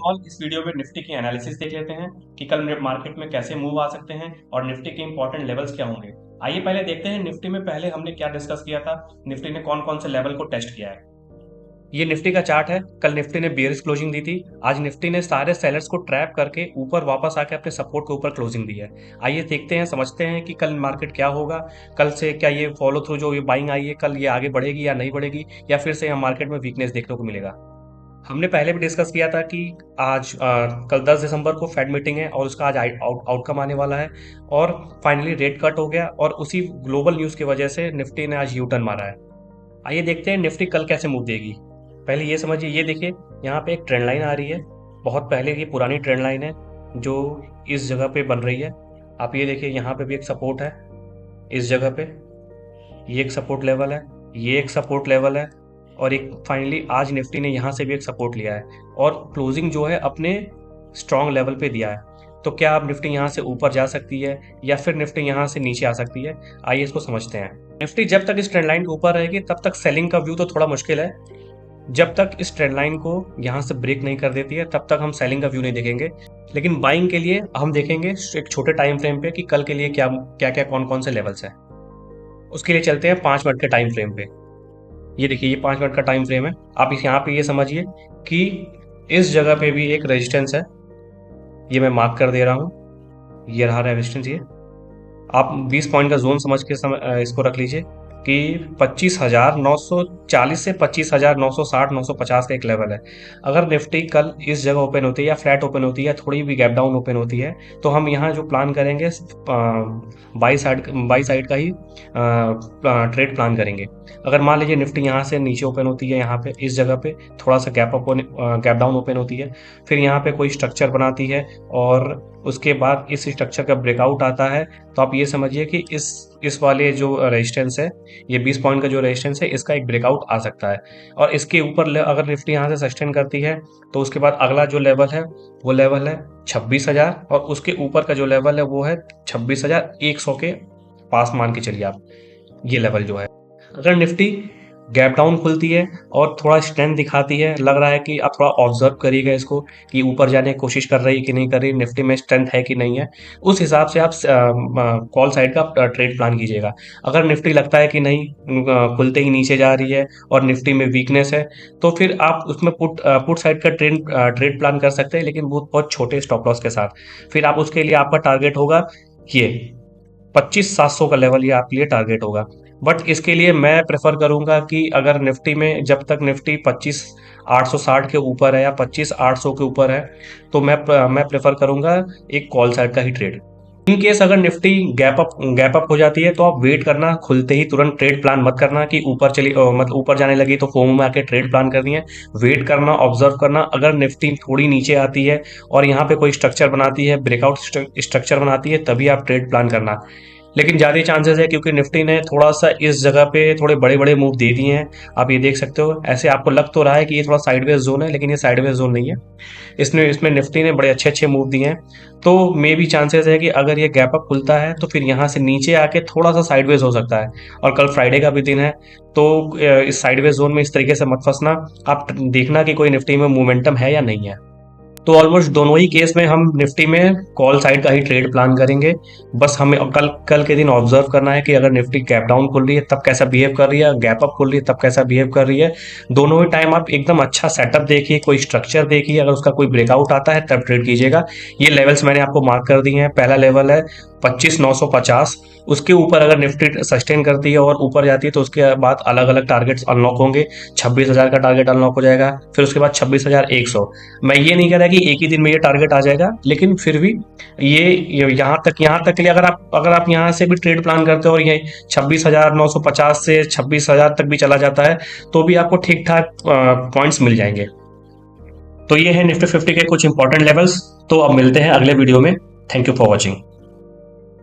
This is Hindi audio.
ऑल इस वीडियो में निफ्टी की एनालिसिस देख लेते हैं कि कल मार्केट में कैसे मूव आ सकते हैं और निफ्टी के इंपॉर्टेंट लेवल्स क्या होंगे। आइए पहले देखते हैं निफ्टी में पहले हमने क्या डिस्कस किया था, निफ्टी ने कौन कौन से लेवल को टेस्ट किया है। ये निफ्टी का चार्ट है। कल निफ्टी ने बेयरिश क्लोजिंग दी थी। आज निफ्टी ने सारे सेलर्स को ट्रैप करके ऊपर वापस आके अपने सपोर्ट के ऊपर क्लोजिंग दी है। आइए देखते हैं, समझते हैं कि कल मार्केट क्या होगा। कल से क्या ये फॉलो थ्रू जो ये बाइंग आई है कल ये आगे बढ़ेगी या नहीं बढ़ेगी, या फिर से हम मार्केट में वीकनेस देखने को मिलेगा। हमने पहले भी डिस्कस किया था कि आज कल 10 दिसंबर को फेड मीटिंग है और उसका आज आउटकम आने वाला है, और फाइनली रेट कट हो गया और उसी ग्लोबल न्यूज़ की वजह से निफ्टी ने आज यू टर्न मारा है। आइए देखते हैं निफ्टी कल कैसे मूव देगी। पहले ये समझिए, ये देखिए यहाँ पे एक ट्रेंड लाइन आ रही है। बहुत पहले की पुरानी ट्रेंड लाइन है जो इस जगह पे बन रही है। आप ये देखिए, यहाँ पे भी एक सपोर्ट है इस जगह पे, ये एक सपोर्ट लेवल है, ये एक सपोर्ट लेवल है, और एक फाइनली आज निफ्टी ने यहाँ से भी एक सपोर्ट लिया है और क्लोजिंग जो है अपने स्ट्रॉन्ग लेवल पे दिया है। तो क्या अब निफ्टी यहाँ से ऊपर जा सकती है या फिर निफ्टी यहाँ से नीचे आ सकती है, आइए इसको समझते हैं। निफ्टी जब तक इस ट्रेंड लाइन के ऊपर रहेगी तब तक सेलिंग का व्यू तो थोड़ा मुश्किल है। जब तक इस ट्रेंड लाइन को यहाँ से ब्रेक नहीं कर देती है तब तक हम सेलिंग का व्यू नहीं देखेंगे। लेकिन बाइंग के लिए हम देखेंगे एक छोटे टाइम फ्रेम पे कि कल के लिए क्या क्या क्या कौन कौन से लेवल्स हैं। उसके लिए चलते हैं 5 मिनट के टाइम फ्रेम पे। ये देखिए, ये 5 मिनट का टाइम फ्रेम है। आप इस यहाँ पे ये समझिए कि इस जगह पे भी एक रेजिस्टेंस है, ये मैं मार्क कर दे रहा हूँ। ये रहा रेजिस्टेंस। ये आप 20 पॉइंट का जोन समझ के इसको रख लीजिए कि 25,940 से 25,960 950 का एक लेवल है। अगर निफ्टी कल इस जगह ओपन होती है या फ्लैट ओपन होती है या थोड़ी भी गैप डाउन ओपन होती है तो हम यहाँ जो प्लान करेंगे बाई साइड का ही ट्रेड प्लान करेंगे। अगर मान लीजिए निफ्टी यहाँ से नीचे ओपन होती है, यहाँ पे इस जगह पे थोड़ा सा गैप डाउन ओपन होती है, फिर यहाँ पे कोई स्ट्रक्चर बनाती है और उसके बाद इस स्ट्रक्चर का ब्रेकआउट आता है, तो आप ये समझिए कि इस वाले जो रेजिस्टेंस है, ये 20 पॉइंट का जो रेजिस्टेंस है, इसका एक ब्रेकआउट आ सकता है। और इसके ऊपर अगर निफ्टी यहाँ से सस्टेन करती है तो उसके बाद अगला जो लेवल है वो लेवल है 26,000, और उसके ऊपर का जो लेवल है वो है 26,100 के पास मान के चलिए आप। ये लेवल जो है, अगर निफ्टी गैप डाउन खुलती है और थोड़ा स्ट्रेंथ दिखाती है, लग रहा है कि आप थोड़ा ऑब्जर्व करिएगा इसको कि ऊपर जाने की कोशिश कर रही है कि नहीं कर रही, निफ्टी में स्ट्रेंथ है कि नहीं है, उस हिसाब से आप कॉल साइड का ट्रेड प्लान कीजिएगा। अगर निफ्टी लगता है कि नहीं खुलते ही नीचे जा रही है और निफ्टी में वीकनेस है, तो फिर आप उसमें पुट साइड का ट्रेड प्लान कर सकते हैं, लेकिन वो बहुत छोटे स्टॉप लॉस के साथ। फिर आप उसके लिए आपका टारगेट होगा ये 25,700 का लेवल, ये आपके लिए टारगेट होगा। बट इसके लिए मैं प्रेफर करूंगा कि अगर निफ्टी में जब तक निफ्टी 25,860 के ऊपर है या 25,800 के ऊपर है तो मैं प्रेफर करूंगा एक कॉल साइड का ही ट्रेड। इन केस अगर निफ्टी गैप अप हो जाती है तो आप वेट करना, खुलते ही तुरंत ट्रेड प्लान मत करना कि ऊपर चली मतलब ऊपर जाने लगी तो फोमो में आके ट्रेड प्लान करनी है। वेट करना, ऑब्जर्व करना। अगर निफ्टी थोड़ी नीचे आती है और यहाँ पे कोई स्ट्रक्चर बनाती है, ब्रेकआउट स्ट्रक्चर बनाती है, तभी आप ट्रेड प्लान करना। लेकिन ज़्यादा चांसेस है क्योंकि निफ्टी ने थोड़ा सा इस जगह पे थोड़े बड़े बड़े मूव दे दिए हैं। आप ये देख सकते हो, ऐसे आपको लग तो रहा है कि ये थोड़ा साइडवेज जोन है, लेकिन ये साइडवेज जोन नहीं है। इसमें निफ्टी ने बड़े अच्छे अच्छे मूव दिए हैं। तो मे भी चांसेस है कि अगर ये गैप अप खुलता है तो फिर यहाँ से नीचे आके थोड़ा सा साइडवेज हो सकता है। और कल फ्राइडे का भी दिन है, तो इस साइडवेज जोन में इस तरीके से मत फंसना। आप देखना कि कोई निफ्टी में मोमेंटम है या नहीं है। तो ऑलमोस्ट दोनों ही केस में हम निफ्टी में कॉल साइड का ही ट्रेड प्लान करेंगे। बस हमें कल कल के दिन ऑब्जर्व करना है कि अगर निफ्टी गैप डाउन खुल रही है तब कैसा बिहेव कर रही है, गैप अप खुल रही है तब कैसा बिहेव कर रही है। दोनों ही टाइम आप एकदम अच्छा सेटअप देखिए, कोई स्ट्रक्चर देखिए, अगर उसका कोई ब्रेकआउट आता है तब ट्रेड कीजिएगा। ये लेवल्स मैंने आपको मार्क कर दिए हैं। पहला लेवल है 25,950, उसके ऊपर अगर निफ्टी सस्टेन करती है और ऊपर जाती है तो उसके बाद अलग अलग टारगेट्स अनलॉक होंगे। 26,000 का टारगेट अनलॉक हो जाएगा, फिर उसके बाद 26,100। मैं ये नहीं कह रहा कि एक ही दिन में ये टारगेट आ जाएगा, लेकिन फिर भी ये यहाँ तक के लिए अगर आप यहाँ से भी ट्रेड प्लान करते हो और ये 26,950 से 26,000 तक भी चला जाता है तो भी आपको ठीक ठाक पॉइंट्स मिल जाएंगे। तो ये है निफ्टी 50 के कुछ इंपॉर्टेंट लेवल्स। तो अब मिलते हैं अगले वीडियो में। Thank you for watching.